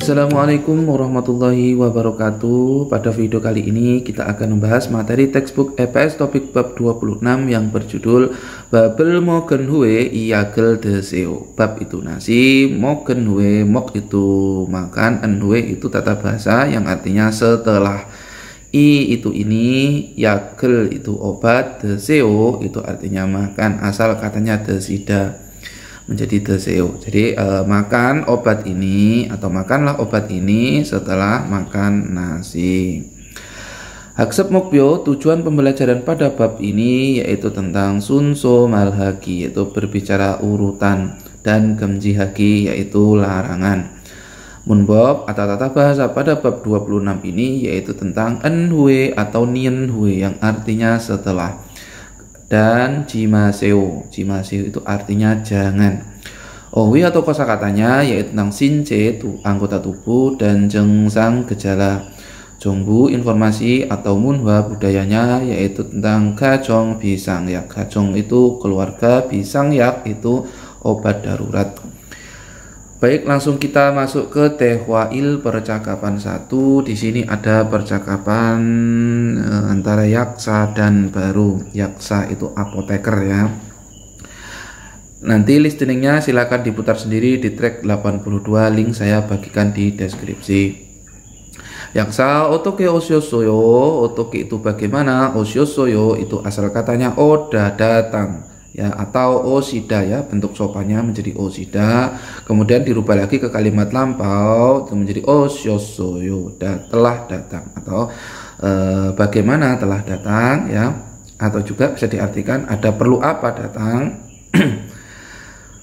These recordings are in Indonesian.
Assalamualaikum warahmatullahi wabarakatuh. Pada video kali ini kita akan membahas materi textbook EPS topik bab 26 yang berjudul Babel Mogen Hue Iagel Deseo. Bab itu nasi, Mogen Hue, mok itu makan, en hue itu tata bahasa yang artinya setelah. I itu ini, Yagel itu obat, Deseo itu artinya makan. Asal katanya desida menjadi deseo. Jadi makan obat ini atau makanlah obat ini setelah makan nasi. Haksep Mokbyo, tujuan pembelajaran pada bab ini yaitu tentang sunso malhagi, yaitu berbicara urutan, dan gemjihagi, yaitu larangan. Munbob atau tata bahasa pada bab 26 ini yaitu tentang enhue atau nienhue yang artinya setelah, dan jimaseo itu artinya jangan. Owi atau kosakatanya yaitu tentang since anggota tubuh, dan jengsang gejala. Jongbu informasi atau munhwa budayanya yaitu tentang gajong bisangyak. Gajong itu keluarga, bisangyak itu obat darurat. Baik, langsung kita masuk ke tehwail percakapan 1. Di sini ada percakapan antara Yaksa dan Baru. Yaksa itu apoteker ya. Nanti listeningnya silakan diputar sendiri di track 82, link saya bagikan di deskripsi. Yaksa otoke osyosoyo, otoke itu bagaimana, osyosoyo itu asal katanya oda datang ya, atau osida ya, bentuk sopannya menjadi osida, kemudian dirubah lagi ke kalimat lampau itu menjadi osyosoyo, telah datang, atau bagaimana telah datang ya, atau juga bisa diartikan ada perlu apa datang.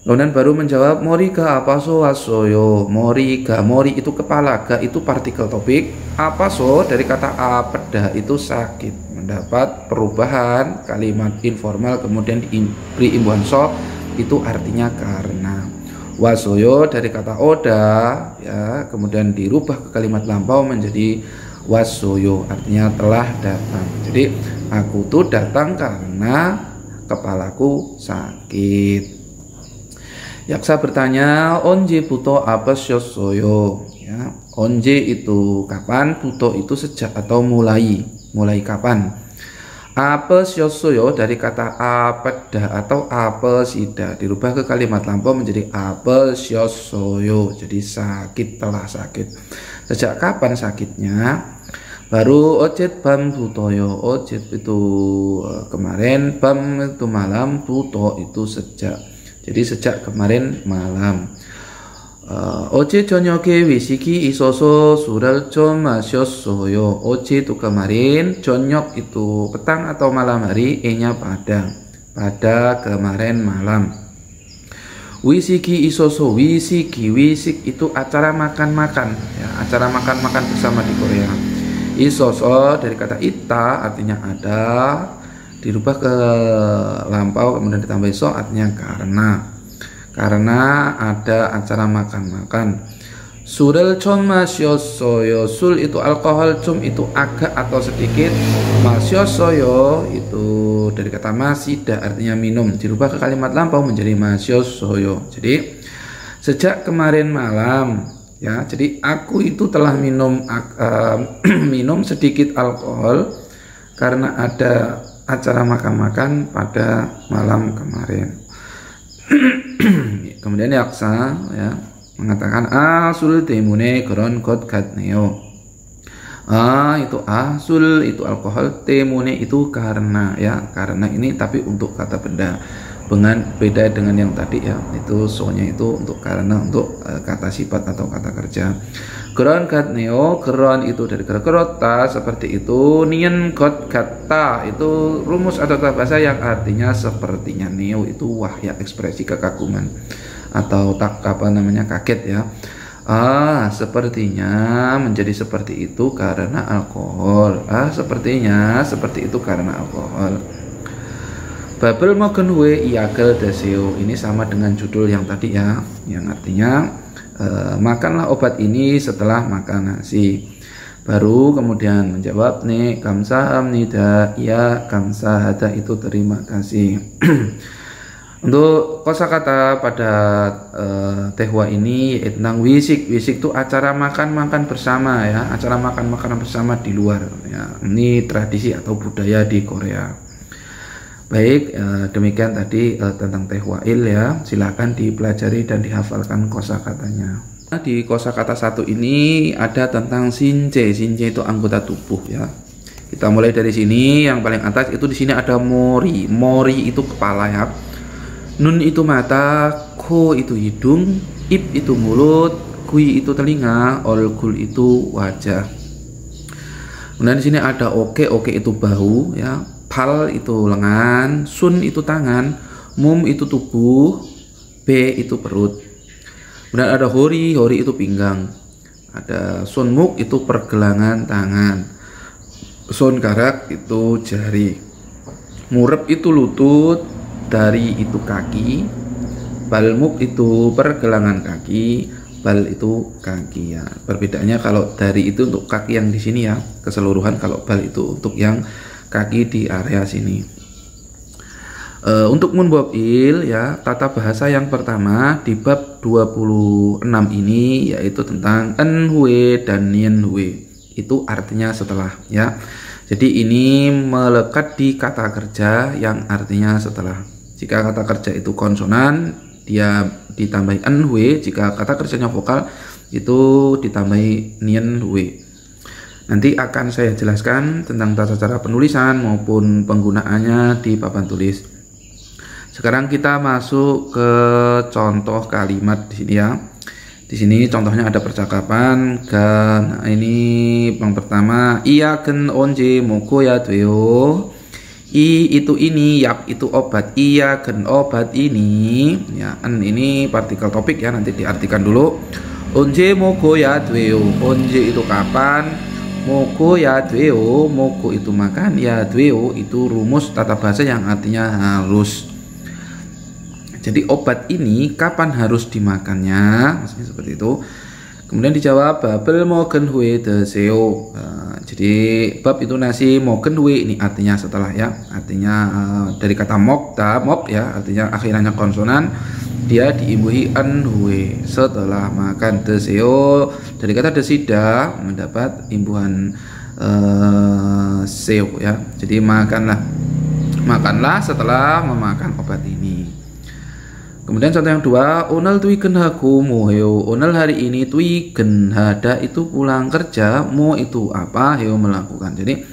Kemudian Baru menjawab morika apa so wasoyo. Morika, mori itu kepala, ga itu partikel topik, apa so dari kata apeda itu sakit. Mendapat perubahan kalimat informal kemudian diberi imbuhan so itu artinya karena. Wasoyo dari kata oda ya, kemudian dirubah ke kalimat lampau menjadi wasoyo, artinya telah datang. Jadi aku tuh datang karena kepalaku sakit. Yaksa bertanya, onje buto apa syosoyo ya. Onje itu kapan, buto itu sejak atau mulai kapan. Apa syosoyo dari kata apeda atau apa sida dirubah ke kalimat lampau menjadi apa syosoyo, jadi sakit, telah sakit. Sejak kapan sakitnya? Baru ojet bam butoyo, ojet itu kemarin, bam itu malam, buto itu sejak. Jadi sejak kemarin malam. Oje jonyoke wisiki isoso sural 좀 마셨어요. Oje itu kemarin, jonyok itu petang atau malam hari, e-nya pada kemarin malam. Wisiki isoso, wisik itu acara makan-makan ya, acara makan-makan bersama di Korea. Isoso dari kata ita artinya ada, dirubah ke lampau kemudian ditambah so artinya karena ada acara makan-makan. Surel chom masyosoyo, sul itu alkohol, chom itu agak atau sedikit, masyosoyo itu dari kata masida artinya minum, dirubah ke kalimat lampau menjadi masyosoyo. Jadi sejak kemarin malam ya, jadi aku itu telah minum minum sedikit alkohol karena ada acara makan-makan pada malam kemarin. Kemudian Yaksa ya mengatakan asul temune kron kot katneo. Itu asul itu alkohol, temune itu karena ya, karena ini tapi untuk kata benda. Beda dengan yang tadi ya, itu sonya itu untuk karena, untuk kata sifat atau kata kerja. Kron kat neo, kron itu dari kerota seperti itu. Nien kot kata itu rumus atau tata bahasa yang artinya sepertinya. Neo itu wah ya, ekspresi kekaguman atau kaget ya. Sepertinya menjadi seperti itu karena alkohol. Sepertinya seperti itu karena alkohol. Babel Mogen Hue Iagel Deseo, ini sama dengan judul yang tadi ya, yang artinya makanlah obat ini setelah makan nasi. Baru kemudian menjawab nih kamsahamnida, ya kamsahada itu terima kasih. Untuk kosakata pada tehwa ini tentang wisik. Wisik itu acara makan-makan bersama ya, acara makan-makan bersama di luar ya. Ini tradisi atau budaya di Korea. Baik, demikian tadi tentang tehwail ya. Silakan dipelajari dan dihafalkan kosakatanya. Di kosakata 1 ini ada tentang shinje. Shinje itu anggota tubuh ya. Kita mulai dari sini, yang paling atas itu di sini ada mori. Mori itu kepala ya. Nun itu mata, ko itu hidung, ip itu mulut, kui itu telinga, olgul itu wajah. Kemudian di sini ada oke, oke itu bahu ya, pal itu lengan, sun itu tangan, mum itu tubuh, be itu perut. Kemudian ada hori, hori itu pinggang. Ada sunmuk itu pergelangan tangan. Sun karak itu jari. Murep itu lutut, dari itu kaki, balmuk itu pergelangan kaki, bal itu kaki ya. Perbedaannya kalau dari itu untuk kaki yang di sini ya, keseluruhan, kalau bal itu untuk yang kaki di area sini. Untuk munbobil ya, tata bahasa yang pertama di bab 26 ini yaitu tentang enhue dan nienhue. Itu artinya setelah ya. Jadi ini melekat di kata kerja yang artinya setelah. Jika kata kerja itu konsonan, dia ditambahi enhue. Jika kata kerjanya vokal, itu ditambahi nienhue. Nanti akan saya jelaskan tentang tata cara penulisan maupun penggunaannya di papan tulis. Sekarang kita masuk ke contoh kalimat di sini ya. Di sini contohnya ada percakapan. Nah, ini yang pertama, iya ken onje mokoya deo. I itu ini, yap itu obat, iya gen obat ini ya. En ini partikel topik ya, nanti diartikan dulu. Onje moko ya dweo, onje itu kapan, moko ya dweo, moko itu makan, ya dweo itu rumus tata bahasa yang artinya harus. Jadi obat ini kapan harus dimakannya, maksudnya seperti itu. Kemudian dijawab babel mogen hue de seo. Jadi bab itu nasi, mogen hue ini artinya setelah ya. Artinya dari kata mok ya, artinya akhirannya konsonan. Dia diimbuhi en hue setelah makan. De seo dari kata desida mendapat imbuhan seo ya. Jadi makanlah setelah memakan obat ini. Kemudian contoh yang kedua, onal tui genhaku mo heo. Onal hari ini tui genhada itu pulang kerja, mo itu apa, heo melakukan. Jadi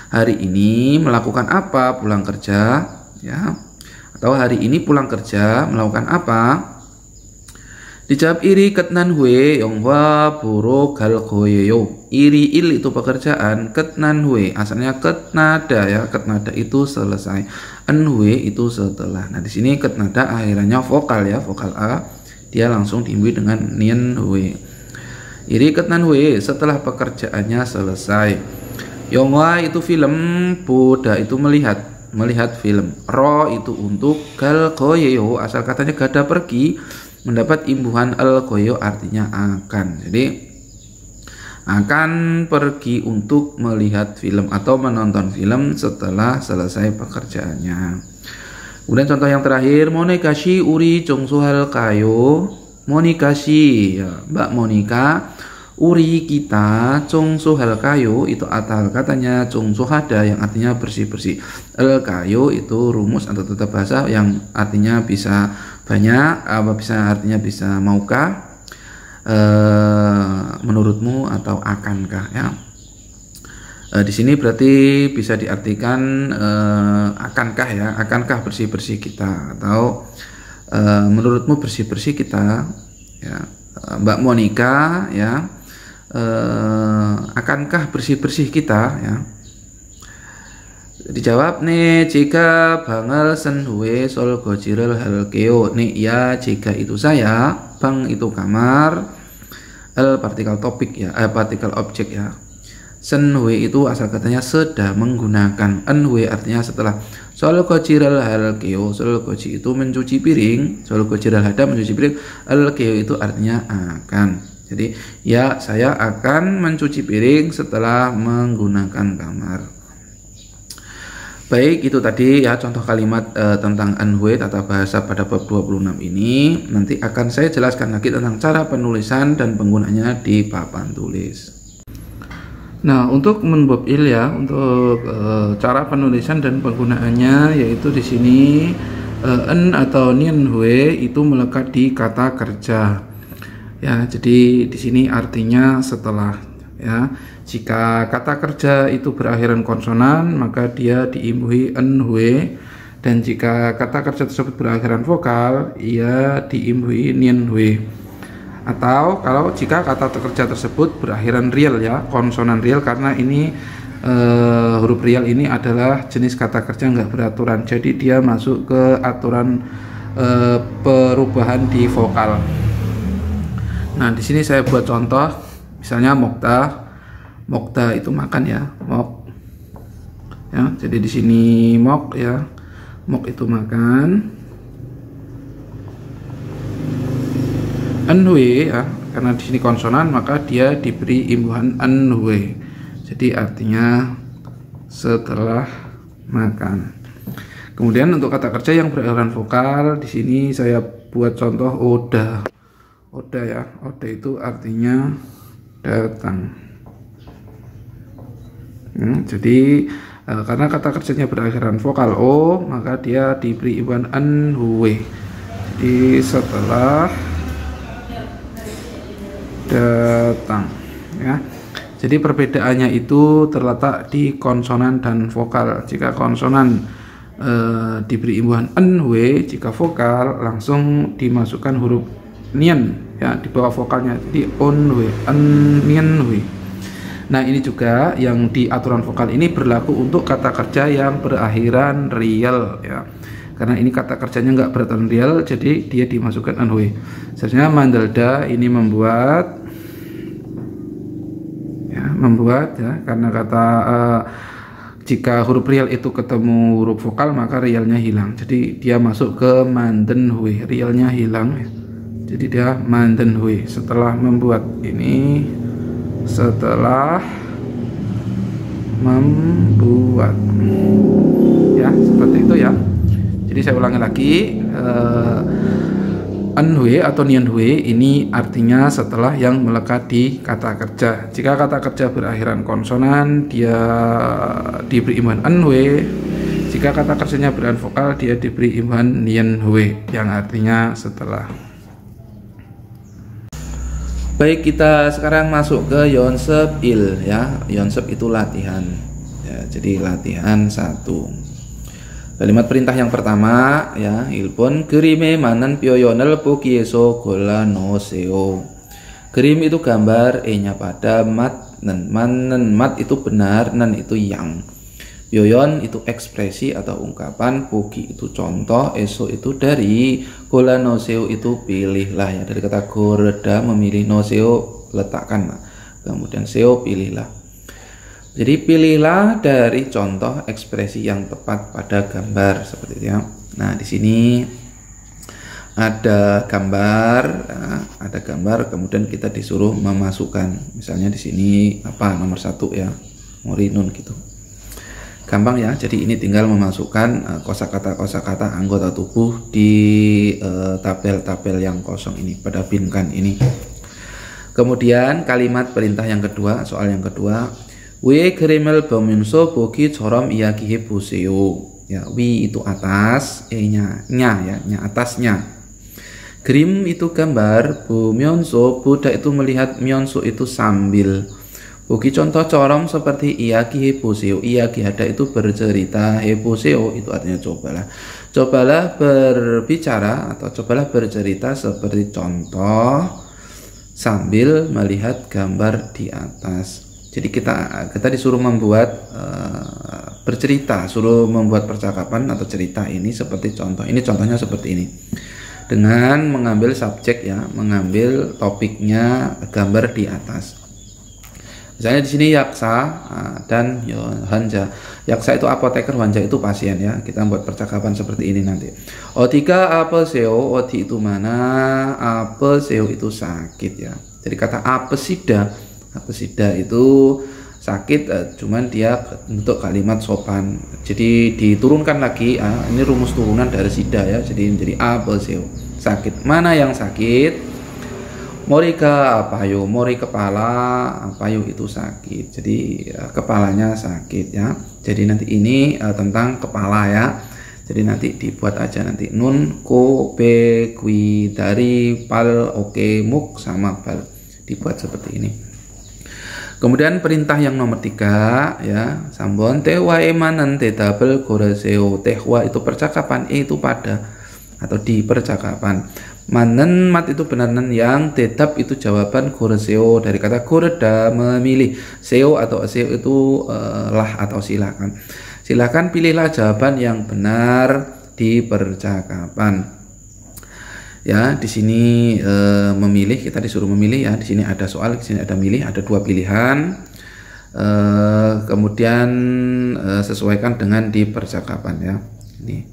hari ini melakukan apa, pulang kerja ya. Atau hari ini pulang kerja melakukan apa? Dijawab iri ketnan hue yonghwa buro gal goyeyo. Iri il itu pekerjaan, ketnan hue asalnya ketnada ya. Ketnada itu selesai, enhue itu setelah. Nah di sini ketnada akhirannya vokal ya, vokal a. Dia langsung diimbui dengan nien hue. Iri ketnan hue setelah pekerjaannya selesai. Yonghwa itu film, boda itu melihat film. Ro itu untuk, gal goyeyo asal katanya gada pergi, mendapat imbuhan al goyo artinya akan. Jadi akan pergi untuk melihat film atau menonton film setelah selesai pekerjaannya. Kemudian contoh yang terakhir, monikashi uri jongsohal kayo. Monikashi ya, Mbak Monika, uri kita, jongsohal kayo itu atal katanya jongsohada yang artinya bersih-bersih. El kayo itu rumus atau tata bahasa yang artinya bisa banyak, bisa artinya bisa maukah, menurutmu atau akankah ya. Di sini berarti bisa diartikan akankah ya, akankah bersih-bersih kita, atau menurutmu bersih-bersih kita ya. Mbak Monika ya, akankah bersih-bersih kita ya. Dijawab nih, jika bangal senhue sol gojirel halkeo. Nih ya, jika itu saya, bang itu kamar, el partikel topik ya, partikel objek ya. Senhue itu asal katanya sedang menggunakan, enhue artinya setelah. Sol gojirel halkeo, sol goji itu mencuci piring, sol gojirel hada mencuci piring, halkeo itu artinya akan. Jadi ya, saya akan mencuci piring setelah menggunakan kamar. Baik, itu tadi ya contoh kalimat tentang anhui tata bahasa pada bab 26 ini. Nanti akan saya jelaskan lagi tentang cara penulisan dan penggunanya di papan tulis. Nah, untuk menbab il ya, untuk cara penulisan dan penggunaannya, yaitu di sini en atau nian hui itu melekat di kata kerja. Ya, jadi di sini artinya setelah ya. Jika kata kerja itu berakhiran konsonan, maka dia diimbuhi en hui, dan jika kata kerja tersebut berakhiran vokal, ia diimbuhi nian hui. Atau kalau jika kata kerja tersebut berakhiran rial ya, konsonan rial, karena ini huruf rial ini adalah jenis kata kerja nggak beraturan, jadi dia masuk ke aturan perubahan di vokal. Nah, di sini saya buat contoh, misalnya mokta itu makan ya, mok ya, jadi di sini mok ya, mok itu makan. Anhui ya, karena di sini konsonan maka dia diberi imbuhan anhui, jadi artinya setelah makan. Kemudian untuk kata kerja yang berakhiran vokal, di sini saya buat contoh oda ya, oda itu artinya datang. Jadi karena kata kerjanya berakhiran vokal o, maka dia diberi imbuhan anhui, jadi setelah datang ya. Jadi perbedaannya itu terletak di konsonan dan vokal. Jika konsonan diberi imbuhan anhui, jika vokal langsung dimasukkan huruf nian ya di bawah vokalnya, jadi onhui, nian hui. Nah, ini juga yang di aturan vokal ini berlaku untuk kata kerja yang berakhiran rial ya. Karena ini kata kerjanya nggak beraturan rial, jadi dia dimasukkan anhui. Seharusnya mandalda ini membuat ya, karena kata jika huruf rial itu ketemu huruf vokal maka rialnya hilang, jadi dia masuk ke manden hui, rialnya hilang ya. Jadi dia manden hui setelah membuat ini, setelah membuat ya, seperti itu ya. Jadi saya ulangi lagi, anhui atau nian hui ini artinya setelah yang melekat di kata kerja. Jika kata kerja berakhiran konsonan, dia diberi imbuhan anhui. Jika kata kerjanya berakhiran vokal, dia diberi imbuhan nian hui yang artinya setelah. Baik, kita sekarang masuk ke yonsep il ya. Yonsep itu latihan ya, jadi latihan 1. Kalimat perintah yang pertama ya, ilpon kerime manan pyoyonel pokieso gola no seo. Kerim itu gambar, e-nya pada, mat nan, manen mat itu benar, nan itu yang. Pyoyon itu ekspresi atau ungkapan, pogi itu contoh, eso itu dari, gola no seo itu pilihlah ya, dari kata goreda memilih, no seo letakkan, kemudian seo pilihlah. Jadi pilihlah dari contoh ekspresi yang tepat pada gambar seperti itu ya. Nah, di sini ada gambar, kemudian kita disuruh memasukkan, misalnya di sini apa nomor 1 ya, morinun gitu. Gampang ya, jadi ini tinggal memasukkan kosakata anggota tubuh di tabel-tabel yang kosong ini, pada binkan ini. Kemudian kalimat perintah yang kedua, soal yang kedua, wi kerimel bominso bogi corom iyakihe buseo ya, wi itu atas, nya ya, nya atasnya. Grim itu gambar, bomyonso budak itu melihat, myonso itu sambil. Bogi contoh corom seperti iyaki heboseo, iyaki hada itu bercerita, heboseo itu artinya cobalah berbicara atau cobalah bercerita seperti contoh sambil melihat gambar di atas. Jadi kita disuruh membuat bercerita, suruh membuat percakapan atau cerita ini seperti contoh. Ini contohnya seperti ini, dengan mengambil subjek ya, mengambil topiknya gambar di atas. Misalnya di sini yaksa dan hanja. Yaksa itu apoteker, hanja itu pasien ya. Kita buat percakapan seperti ini nanti. Otika apeseo, oti itu mana, apeseo itu sakit ya. Jadi kata apesida itu sakit, cuman dia untuk kalimat sopan. Jadi diturunkan lagi, ini rumus turunan dari sida ya. Jadi menjadi abeseo, sakit. Mana yang sakit? Morika apayo, mori kepala, apayo itu sakit. Jadi kepalanya sakit ya. Jadi nanti ini tentang kepala ya. Jadi nanti dibuat aja nanti nun, ko, be, kui, dari, pal, oke, muk sama bal. Dibuat seperti ini. Kemudian perintah yang nomor 3 ya, sambon tehwa emanan tetabel goreseo. Tehwa itu percakapan, itu pada atau di percakapan. Manen mat itu benaran yang, tetap itu jawaban goreseo dari kata goreda memilih, seo atau seo itu lah atau silakan. Silakan pilihlah jawaban yang benar di percakapan. Ya, di sini memilih, kita disuruh memilih ya. Di sini ada soal, di sini ada milih, ada 2 pilihan. Kemudian sesuaikan dengan di percakapan ya. Ini.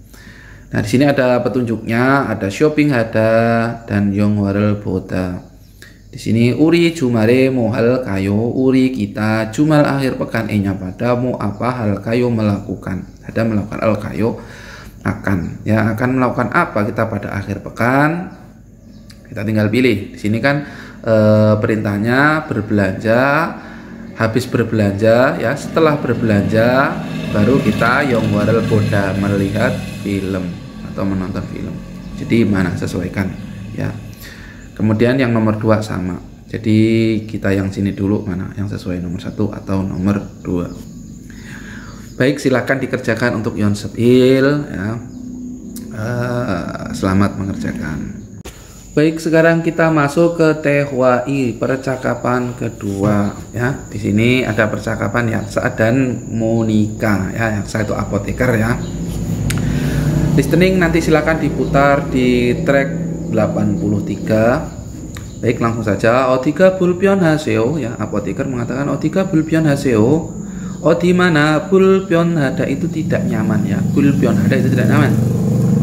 Nah, di sini ada petunjuknya, ada shopping ada dan yongwarel boda. Di sini uri jumare mo hal kayo, uri kita jumal akhir pekan nya pada mo apa hal kayo melakukan. Ada melakukan al kayo akan ya, akan melakukan apa kita pada akhir pekan. Kita tinggal pilih. Di sini kan perintahnya berbelanja, habis berbelanja ya, setelah berbelanja baru kita yongwarel boda melihat film atau menonton film. Jadi mana sesuaikan ya. Kemudian yang nomor 2 sama. Jadi kita yang sini dulu, mana yang sesuai nomor 1 atau nomor 2. Baik, silakan dikerjakan untuk yon sepil ya. Selamat mengerjakan. Baik, sekarang kita masuk ke tehwai, percakapan kedua ya. Di sini ada percakapan ya, Saat dan Monika ya, yang saya itu apoteker ya. Listening nanti silakan diputar di track 83. Baik, langsung saja. Otiga bulpion haseo ya, apoteker mengatakan otiga bulpion haseo. Di mana bulpion hada itu tidak nyaman ya. Bulpion hada itu tidak nyaman.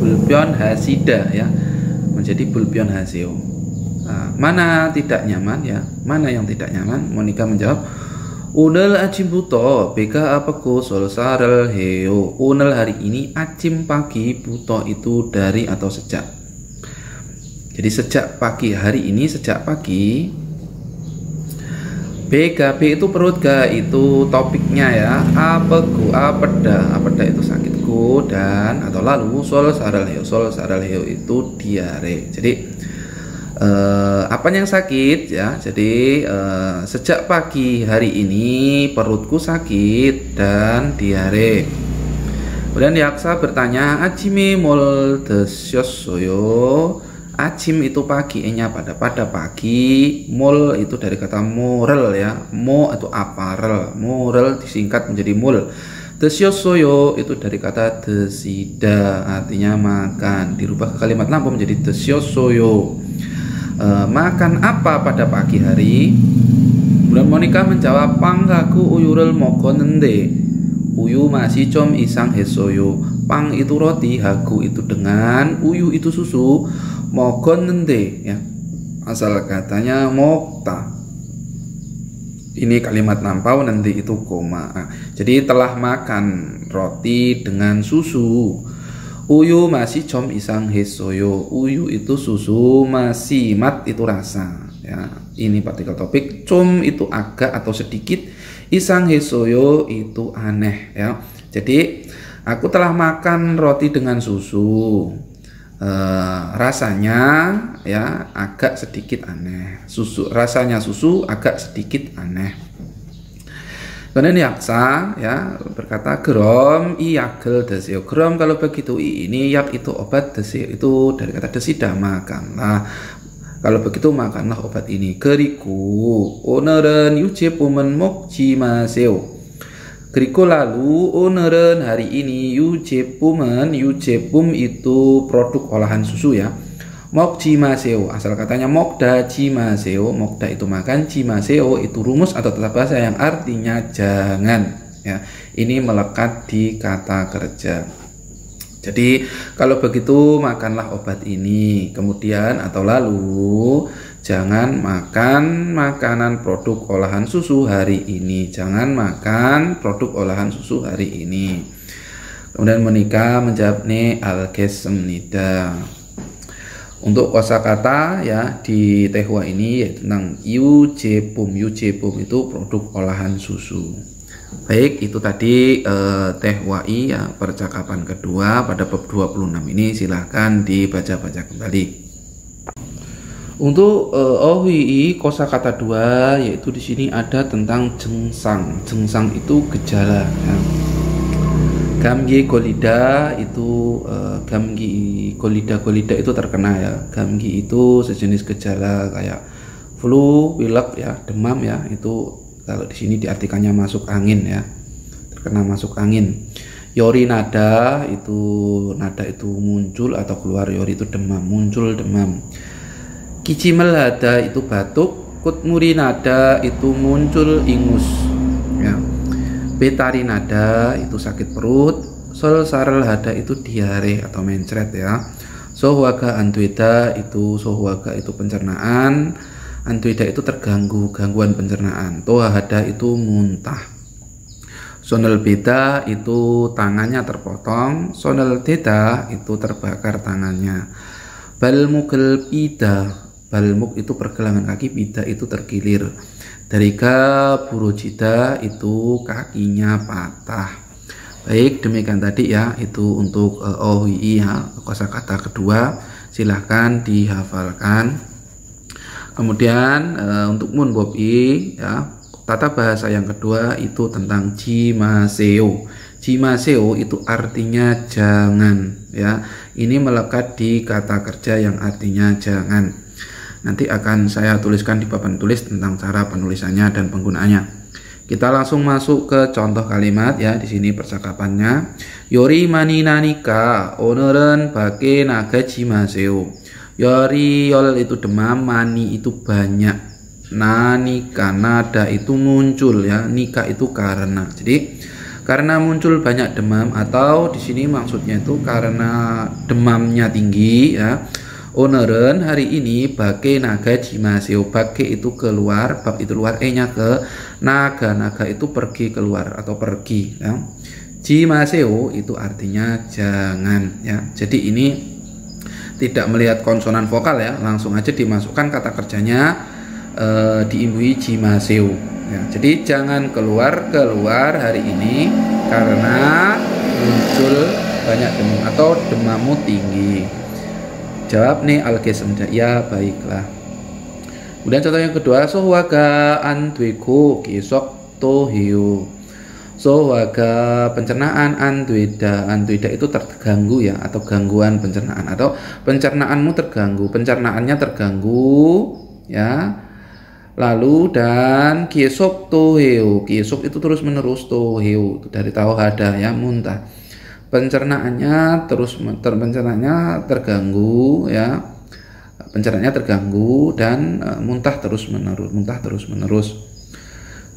Bulpion hasida ya, menjadi bulpion haseo. Nah, mana tidak nyaman ya? Mana yang tidak nyaman? Monika menjawab, Unel acim buto, beka apaku solsarel heo. Unel hari ini, acim pagi, buto itu dari atau sejak. Jadi sejak pagi, hari ini sejak pagi. BKB itu perut, ga itu topiknya ya. Apaku, apeda itu sakitku, dan atau lalu solsarel heo itu diare. Jadi apa yang sakit ya. Jadi sejak pagi hari ini perutku sakit dan diare. Kemudian Yaksa bertanya, acime mol desyosoyo. Acim itu pagi, nya pada pagi. Mol itu dari kata moral ya. Mo itu aparel, moral disingkat menjadi mol. Desyosoyo itu dari kata desida, artinya makan, dirubah ke kalimat lampau menjadi desyosoyo. Makan apa pada pagi hari? Kemudian Monika menjawab, panggaku uyurel mokonende. Uyu masih com isang hesoyo. Pang itu roti, haku itu dengan, uyu itu susu, mokonende ya. Asal katanya mokta. Ini kalimat lampau, nanti itu koma. Jadi telah makan roti dengan susu. Uyu masih com isang hesoyo. Uyu itu susu, masih mat itu rasa ya. Ini partikel topik. Com itu agak atau sedikit, isang hesoyo itu aneh ya. Jadi aku telah makan roti dengan susu. Rasanya ya agak sedikit aneh. Rasanya susu agak sedikit aneh. Kemudian Yaksa ya berkata, gerom iyagel deseo. Gerom kalau begitu, ini yak itu obat, deseo itu dari kata desida, makanlah. Kalau begitu makanlah obat ini. Geriku oneren yujib umen mokji maseo. Geriku lalu oneren hari ini yujib umen, yujibum itu produk olahan susu ya. Mokji maseo, asal katanya mokda jimaseo. Mokda itu makan, jimaseo itu rumus atau tata bahasa yang artinya jangan ya. Ini melekat di kata kerja. Jadi kalau begitu makanlah obat ini. Kemudian atau lalu Jangan makan makanan produk olahan susu hari ini. Jangan makan produk olahan susu hari ini. Kemudian menikah menjawab ne algesmnida. Untuk kosakata ya di tehwa ini yaitu tentang yujepum. Yujepum itu produk olahan susu. Baik, itu tadi tehwai ya, percakapan kedua pada bab 26 ini. Silahkan dibaca-baca kembali. Untuk OWI kosakata 2 yaitu di sini ada tentang jengsang. Jengsang itu gejala ya. Gamgi golida itu golida itu terkena ya. Gamgi itu sejenis gejala kayak flu, pilek ya, demam ya. Itu kalau di sini diartikannya masuk angin ya. Terkena masuk angin. Yori nada itu muncul atau keluar. Yori itu demam, muncul demam. Kicimel hada itu batuk, kutmuri nada itu muncul ingus ya. Betari nada itu sakit perut, sol sarel hada itu diare atau mencret ya. Sohwaga antweda itu pencernaan, antweda itu terganggu, gangguan pencernaan. Toha hada itu muntah. Sonel beda itu tangannya terpotong, sonel deda itu terbakar tangannya. Balmugel pida, balmuk itu pergelangan kaki, pida itu terkilir. Darika burujida itu kakinya patah. Baik, demikian tadi ya, itu untuk OWI ya, kosakata kedua. Silahkan dihafalkan. Kemudian untuk munbobi ya, tata bahasa yang kedua itu tentang jimaseo. Jimaseo itu artinya jangan ya. Ini melekat di kata kerja yang artinya jangan. Nanti akan saya tuliskan di papan tulis tentang cara penulisannya dan penggunaannya. Kita langsung masuk ke contoh kalimat ya. Di sini percakapannya. Yori mani nanika onoren bake naga jimaseo. Yori yol itu demam, mani itu banyak, nanika nada itu muncul ya, nika itu karena. Jadi karena muncul banyak demam, atau di sini maksudnya itu karena demamnya tinggi ya. Oneren hari ini bake naga jimaseo. Bake itu keluar, bab itu luar, nya ke naga, naga itu pergi keluar atau pergi ya. Jimaseo itu artinya jangan ya. Jadi ini tidak melihat konsonan vokal ya, langsung aja dimasukkan kata kerjanya diimbui jimaseo ya. Jadi jangan keluar hari ini karena muncul banyak demam atau demammu tinggi. Jawab nih algesmda, ya baiklah. Kemudian contoh yang kedua, sohwaga antwego kisok tohio. Sohwaga pencernaan, antweda itu terganggu ya, atau gangguan pencernaan, atau pencernaanmu terganggu, pencernaannya terganggu ya. Lalu dan kisok tohio, kisok itu terus menerus, tohio itu dari tahu hada ya, muntah. Pencernaannya terganggu ya, pencernaannya terganggu dan muntah terus menerus.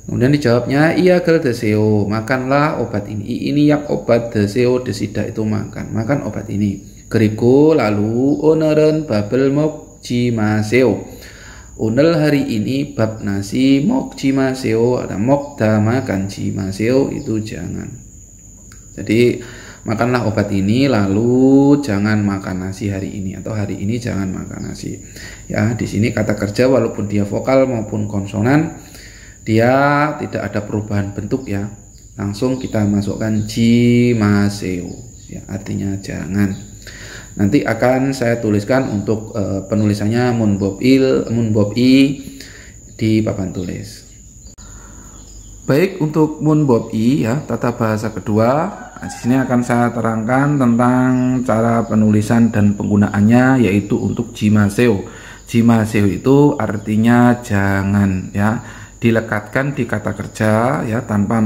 Kemudian dijawabnya iya gel deseo, makanlah obat ini. Ini yang obat, deseo desida itu makan obat ini. Gerigo lalu oneren babel mok jimaseo. Onel hari ini bab nasi mok jimaseo, ada mok makan jimaseo itu jangan. Jadi makanlah obat ini lalu jangan makan nasi hari ini, atau hari ini jangan makan nasi. Ya, di sini kata kerja walaupun dia vokal maupun konsonan dia tidak ada perubahan bentuk ya. Langsung kita masukkan jimaseo ya, artinya jangan. Nanti akan saya tuliskan untuk penulisannya munbobi di papan tulis. Baik, untuk munbobi ya, tata bahasa kedua. Nah, di sini akan saya terangkan tentang cara penulisan dan penggunaannya, yaitu untuk jimaseo. Jimaseo itu artinya jangan ya, dilekatkan di kata kerja ya, tanpa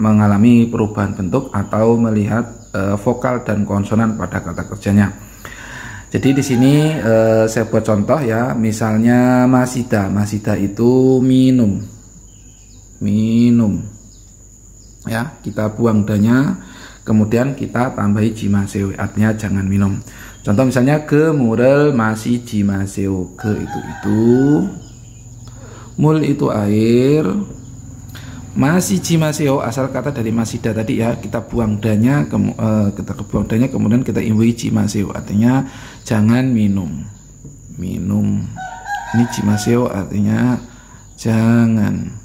mengalami perubahan bentuk atau melihat vokal dan konsonan pada kata kerjanya. Jadi di sini saya buat contoh ya, misalnya masida itu minum ya, kita buang danya, kemudian kita tambahi jimaseo, artinya jangan minum. Contoh misalnya ge물을 마시지 마세요. Ge itu, mul itu air, ma시지 마세요 asal kata dari masida tadi ya, kita buang danya, kita buang danya kemudian kita imbuhi ji maseyo, artinya jangan minum. Ini ji maseyo artinya jangan.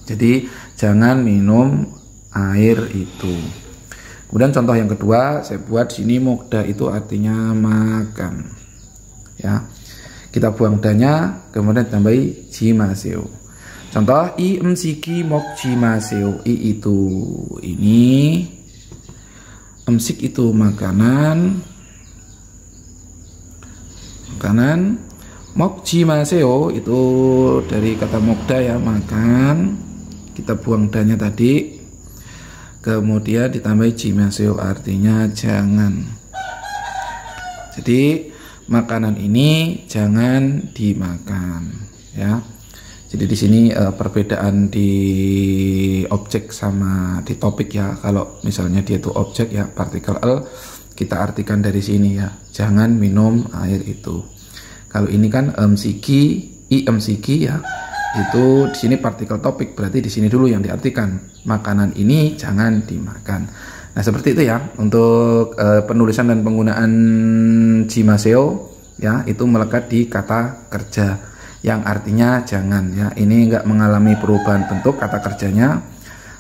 Jadi jangan minum air itu. Kemudian contoh yang kedua saya buat sini mokda itu artinya makan. Ya. Kita buang danya kemudian tambahi ji maseyo. Contoh i 음식이 먹지 마세요. I itu ini, 음식 itu makanan, 먹지 마세요 itu dari kata mokda ya, makan. Kita buang danya tadi. Kemudian ditambahi ji maseyo artinya jangan. Jadi makanan ini jangan dimakan ya. Jadi di sini perbedaan di objek sama di topik ya. Kalau misalnya dia itu objek ya, partikel L kita artikan dari sini ya, jangan minum air itu. Kalau ini kan emsiki ya, itu di sini partikel topik, berarti di sini dulu yang diartikan, makanan ini jangan dimakan. Nah seperti itu ya untuk penulisan dan penggunaan jimaseo ya, itu melekat di kata kerja yang artinya jangan ya. Ini enggak mengalami perubahan bentuk kata kerjanya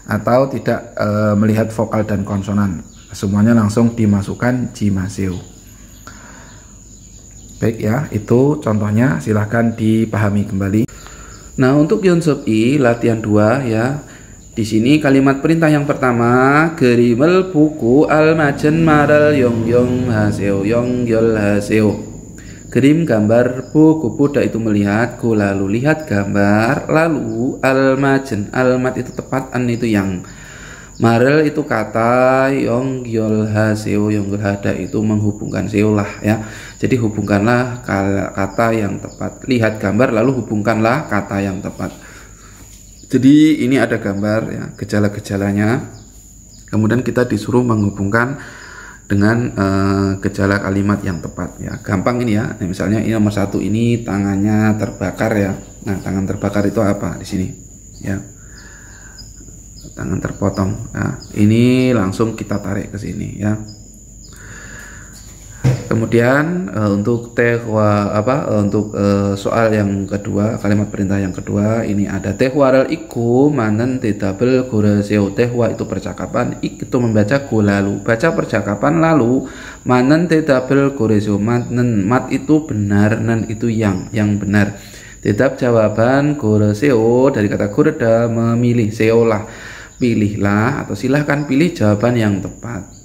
atau tidak melihat vokal dan konsonan, semuanya langsung dimasukkan jimaseo. Baik ya, itu contohnya, silahkan dipahami kembali. Nah untuk 연습 I latihan 2 ya, di sini kalimat perintah yang pertama, 그림을 보고 알맞은 말을 연결하세요. Krim gambar, buku budak itu melihat, ku lalu lihat gambar, lalu almajen, almat itu tepat, an itu yang, marel itu kata, yongyolhaseo, yongyolhada itu menghubungkan seo lah ya. Jadi hubungkanlah kata yang tepat, lihat gambar lalu hubungkanlah kata yang tepat. Jadi ini ada gambar ya, gejala-gejalanya, kemudian kita disuruh menghubungkan dengan gejala kalimat yang tepat ya. Gampang ini ya. Nah, misalnya ini nomor 1, ini tangannya terbakar ya. Nah tangan terbakar itu apa di sini ya, tangan terpotong. Nah ini langsung kita tarik ke sini ya. Kemudian untuk soal yang kedua, kalimat perintah yang kedua, ini ada tehwaral iku manen tidabel goraseo. Tehwa itu percakapan, ik itu membaca, go lalu baca percakapan, lalu manen tidabel goraseo, manen mat itu benar, nan itu yang benar. Tidab jawaban, goraseo dari kata gorda memilih, seolah pilihlah atau silahkan pilih jawaban yang tepat.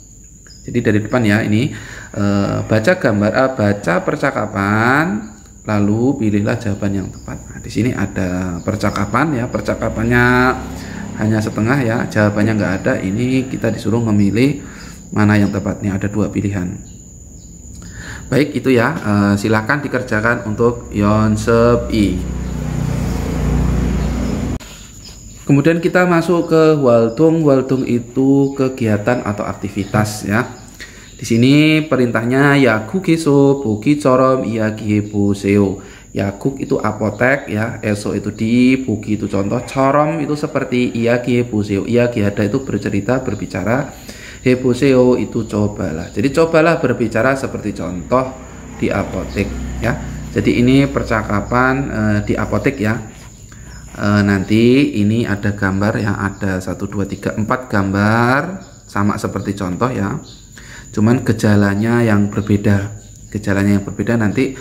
Jadi dari depan ya, ini baca gambar, baca percakapan, lalu pilihlah jawaban yang tepat. Nah, di sini ada percakapan ya, percakapannya hanya setengah ya, jawabannya nggak ada. Ini kita disuruh memilih mana yang tepat. Ini ada 2 pilihan. Baik itu ya, silakan dikerjakan untuk 연습 I. Kemudian kita masuk ke 활동. 활동 itu kegiatan atau aktivitas ya. Di sini perintahnya 약국에서 보기처럼 이야기해 보세요. 약국 itu apotek ya, eso itu di, 보기 itu contoh, 처럼 itu seperti, 이야기해 보세요. 이야기하다 itu bercerita, berbicara, 해보세요 itu cobalah. Jadi cobalah berbicara seperti contoh di apotek ya. Jadi ini percakapan di apotek ya. Nanti ini ada gambar yang ada 1, 2, 3, 4 gambar sama seperti contoh ya, cuman gejalanya yang berbeda. Gejalanya yang berbeda nanti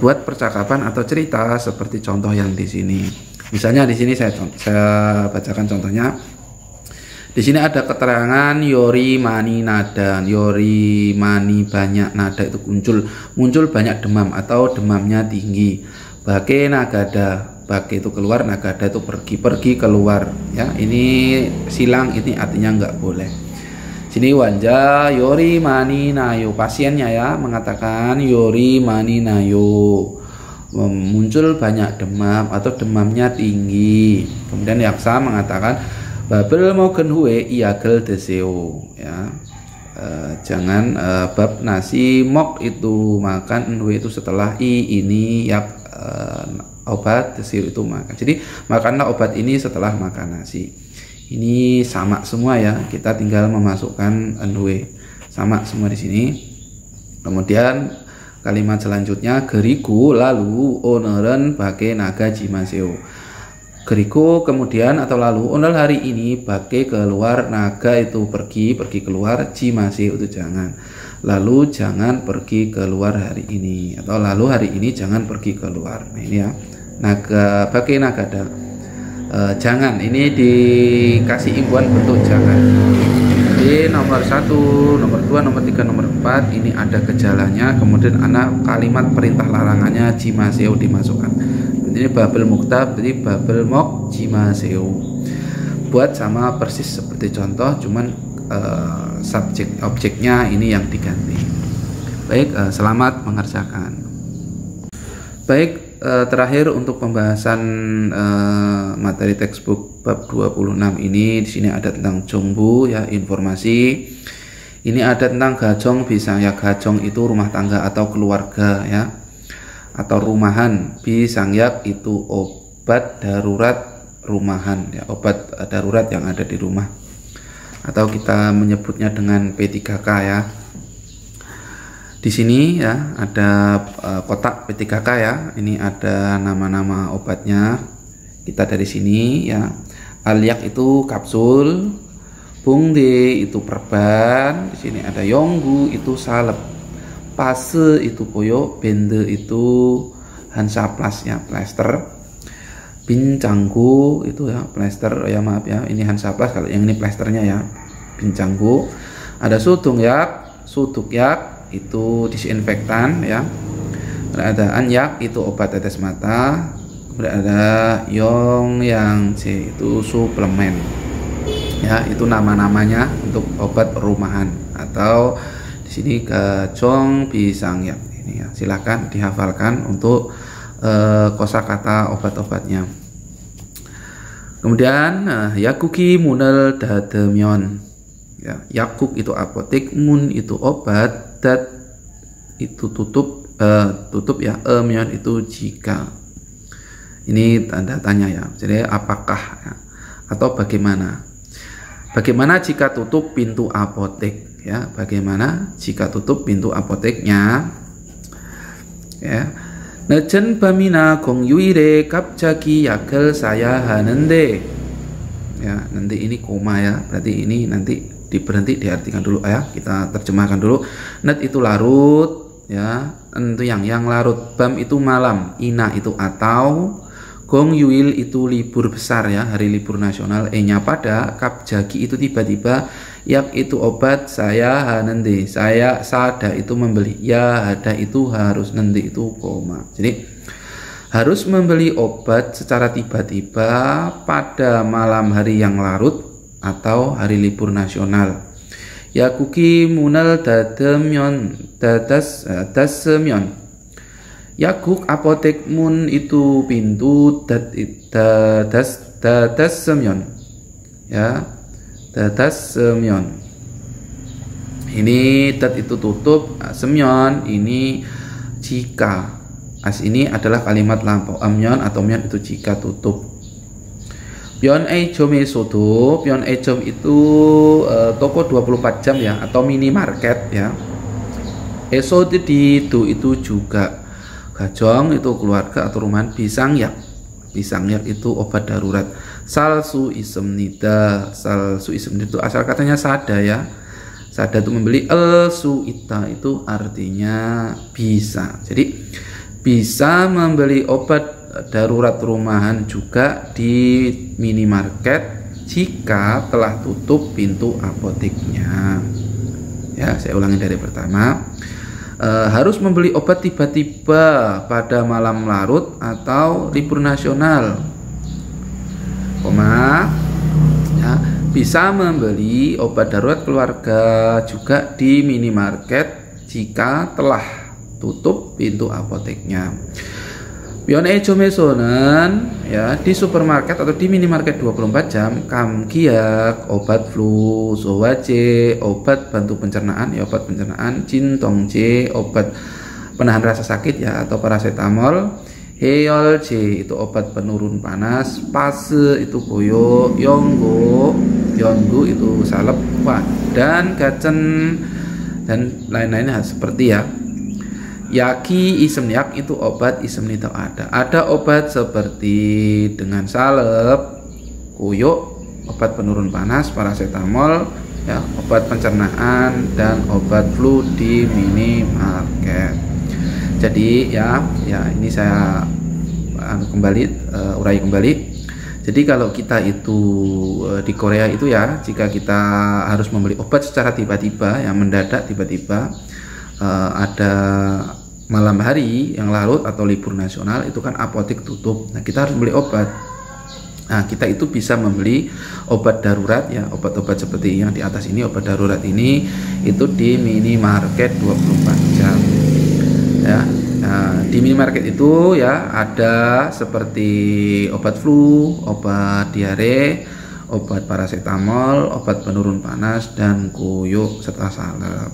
buat percakapan atau cerita seperti contoh yang di sini. Misalnya di sini saya bacakan contohnya. Di sini ada keterangan yori mani nada. Yori mani banyak, nada itu muncul banyak demam atau demamnya tinggi. Bake nagada, bake itu keluar, nagada itu pergi keluar ya. Ini silang, ini artinya nggak boleh. Sini wanja yori mani nayo, pasiennya ya mengatakan yori mani nayo, muncul banyak demam atau demamnya tinggi. Kemudian yaksa mengatakan babel mogen hue iagel deseo ya. Jangan bab nasi mok itu makan nwe itu setelah ini yak obat desir itu makan. Jadi makanlah obat ini setelah makan nasi. Ini sama semua ya. Kita tinggal memasukkan nwe. Sama semua di sini. Kemudian kalimat selanjutnya geriku lalu oneran bage naga jimaseo. Geriku kemudian atau lalu onel hari ini bage keluar, naga itu pergi keluar, jimaseo itu jangan. Lalu jangan pergi keluar hari ini, atau lalu hari ini jangan pergi keluar. Nah ini ya, naga bage nagada. Jangan, ini dikasih imbuhan bentuk jangan. Jadi nomor 1, nomor 2, nomor 3, nomor 4 ini ada gejalanya, kemudian kalimat perintah larangannya jimaseo dimasukkan. Ini babel muktab, jadi babel mok jimaseo. Buat sama persis seperti contoh, cuman subjek objeknya ini yang diganti. Baik, selamat mengerjakan. Baik, terakhir untuk pembahasan materi textbook bab 26 ini, di sini ada tentang jongbu ya, informasi. Ini ada tentang gajong bisa ya, gajong itu rumah tangga atau keluarga ya, atau rumahan. Bisangyak itu obat darurat rumahan ya, obat darurat yang ada di rumah, atau kita menyebutnya dengan P3K ya. Di sini ya ada kotak P3K ya. Ini ada nama-nama obatnya. Kita dari sini ya. Alyak itu kapsul, bungde itu perban. Di sini ada yonggu itu salep, pase itu poyo, bende itu hansaplas ya, plester. Bincanggu itu ya plester ya, maaf ya, ini hansaplas, kalau yang ini plesternya ya bincanggu. Ada sudung yak, suduk yak itu disinfektan ya. Ada anyak itu obat tetes mata. Kemudian ada yong yang C itu suplemen ya, itu nama-namanya untuk obat rumahan. Atau di sini gajong bisangyak ini ya, silakan dihafalkan untuk kosakata obat-obatnya. Kemudian yakuki munel dademyon ya, yakuk itu apotek, mun itu obat, dat itu tutup ya, emyon itu jika. Ini tanda tanya ya, jadi apakah ya, atau bagaimana jika tutup pintu apotek ya, bagaimana jika tutup pintu apoteknya ya. Nejen bamina gong yuire kapjaki yakel saya hanende ya, nanti ini koma ya, berarti ini nanti diberhenti, diartikan dulu ya, kita terjemahkan dulu. Net itu larut ya, itu yang larut, bam itu malam, ina itu atau, gong yuil itu libur besar ya, hari libur nasional, nya pada, kapjagi itu tiba-tiba, yak itu obat, saya hanende, saya sada itu membeli, ya hada itu harus, nanti itu koma. Jadi harus membeli obat secara tiba-tiba pada malam hari yang larut atau hari libur nasional. Yakuki munal dademyon dasemyon. Yakuk apotek mun itu pintu dasemyon ya, dasemyon. Ini dat itu tutup, semyon ini jika. As ini adalah kalimat lampau, amyon atau myon itu jika tutup. Pion ejom sodo, pion ejom itu toko 24 jam ya, atau minimarket ya. Esode di itu juga. Gajong itu keluarga atau rumahan. Bisangyak itu obat darurat. Salsu isem nida itu asal katanya sada ya. Sada itu membeli, elsu ita itu artinya bisa. Jadi bisa membeli obat darurat rumahan juga di minimarket jika telah tutup pintu apoteknya ya. Saya ulangi dari pertama, harus membeli obat tiba-tiba pada malam larut atau libur nasional, ya, bisa membeli obat darurat keluarga juga di minimarket jika telah tutup pintu apoteknya. Yone Jomesonen ya di supermarket atau di minimarket 24 jam, kamkiak obat flu, sowaje obat bantu pencernaan ya obat pencernaan, jintongje obat penahan rasa sakit ya atau paracetamol, heolje itu obat penurun panas, pase itu koyo, yonggo itu salep, dan gacen dan lain-lainnya seperti ya. Yaki isem-yak itu obat isem nito ada obat seperti dengan salep, kuyuk, obat penurun panas, paracetamol ya, obat pencernaan dan obat flu di minimarket. Jadi ya ini saya urai kembali. Jadi kalau kita itu di Korea itu ya, jika kita harus membeli obat secara tiba-tiba ya, mendadak tiba-tiba ada malam hari yang larut atau libur nasional, itu kan apotek tutup. Nah, kita harus beli obat. Nah, kita itu bisa membeli obat darurat ya, obat-obat seperti yang di atas ini, obat darurat ini itu di minimarket 24 jam. Ya. Nah, di minimarket itu ya ada seperti obat flu, obat diare, obat paracetamol, obat penurun panas dan kuyuk serta salep.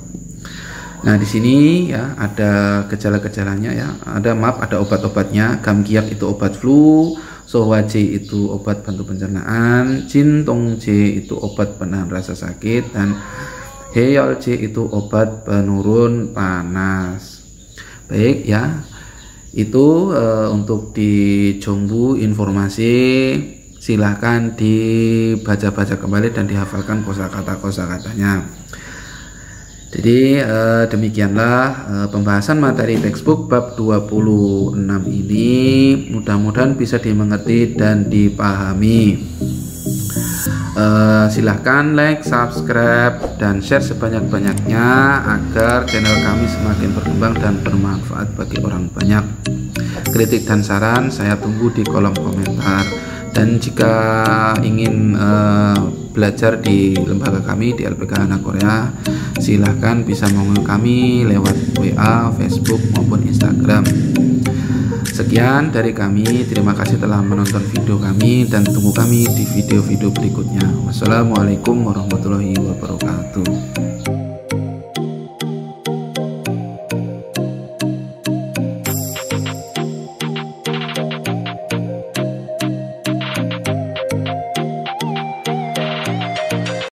Nah, di sini ya ada gejala-gejalanya ya. Ada obat-obatnya. Gamkiak itu obat flu, sowaje itu obat bantu pencernaan, jintongje itu obat penahan rasa sakit, dan heolje itu obat penurun panas. Baik ya. Itu untuk di Jongbu informasi, silahkan dibaca-baca kembali dan dihafalkan kosakata-kosakatanya. Jadi demikianlah pembahasan materi textbook bab 26 ini, mudah-mudahan bisa dimengerti dan dipahami. Silahkan like, subscribe, dan share sebanyak-banyaknya agar channel kami semakin berkembang dan bermanfaat bagi orang banyak. Kritik dan saran saya tunggu di kolom komentar. Dan jika ingin belajar di lembaga kami di LPK Anak Korea, silahkan bisa menghubungi kami lewat WA, Facebook maupun Instagram. Sekian dari kami, terima kasih telah menonton video kami dan tunggu kami di video-video berikutnya. Wassalamualaikum warahmatullahi wabarakatuh.